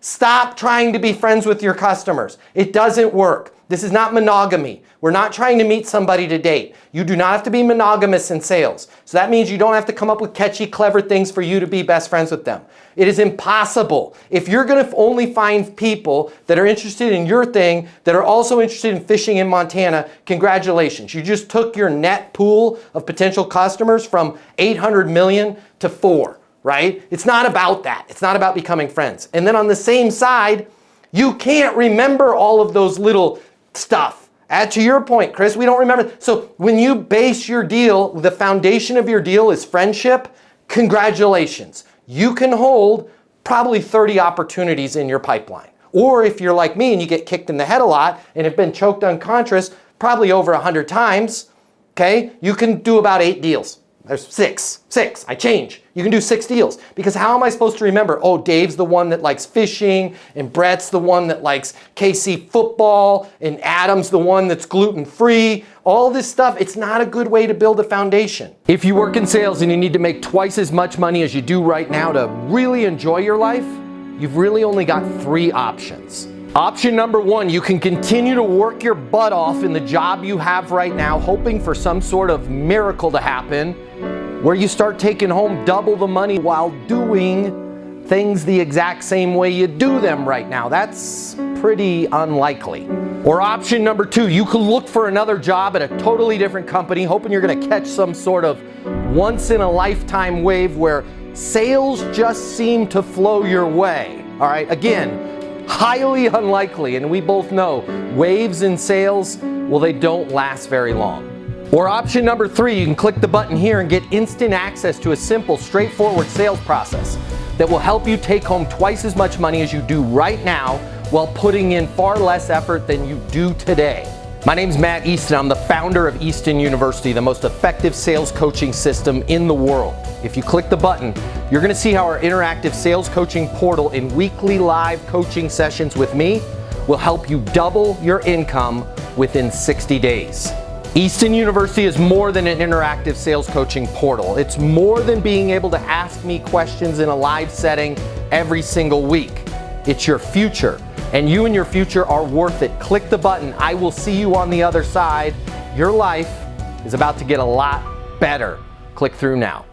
Stop trying to be friends with your customers. It doesn't work. This is not monogamy. We're not trying to meet somebody to date. You do not have to be monogamous in sales. So that means you don't have to come up with catchy, clever things for you to be best friends with them. It is impossible. If you're going to only find people that are interested in your thing, that are also interested in fishing in Montana, congratulations. You just took your net pool of potential customers from 800 million to 4, right? It's not about that. It's not about becoming friends. And then on the same side, you can't remember all of those little stuff. Add to your point, Chris, we don't remember. So when you base your deal, the foundation of your deal is friendship, congratulations. You can hold probably 30 opportunities in your pipeline. Or if you're like me and you get kicked in the head a lot and have been choked unconscious probably over 100 times, okay, you can do about 8 deals. There's 6. I change. You can do 6 deals. Because how am I supposed to remember? Oh, Dave's the one that likes fishing, and Brett's the one that likes KC football, and Adam's the one that's gluten-free. All this stuff, it's not a good way to build a foundation. If you work in sales and you need to make twice as much money as you do right now to really enjoy your life, you've really only got 3 options. Option number 1, you can continue to work your butt off in the job you have right now, hoping for some sort of miracle to happen, where you start taking home double the money while doing things the exact same way you do them right now. That's pretty unlikely. Or option number 2, you can look for another job at a totally different company, hoping you're gonna catch some sort of once-in-a-lifetime wave where sales just seem to flow your way. All right, again, highly unlikely, and we both know waves in sales, well, they don't last very long. Or option number 3, you can click the button here and get instant access to a simple, straightforward sales process that will help you take home twice as much money as you do right now while putting in far less effort than you do today. My name's Matt Easton. I'm the founder of Easton University, the most effective sales coaching system in the world. If you click the button, you're going to see how our interactive sales coaching portal and weekly live coaching sessions with me will help you double your income within 60 days. Easton University is more than an interactive sales coaching portal. It's more than being able to ask me questions in a live setting every single week. It's your future, and you and your future are worth it. Click the button. I will see you on the other side. Your life is about to get a lot better. Click through now.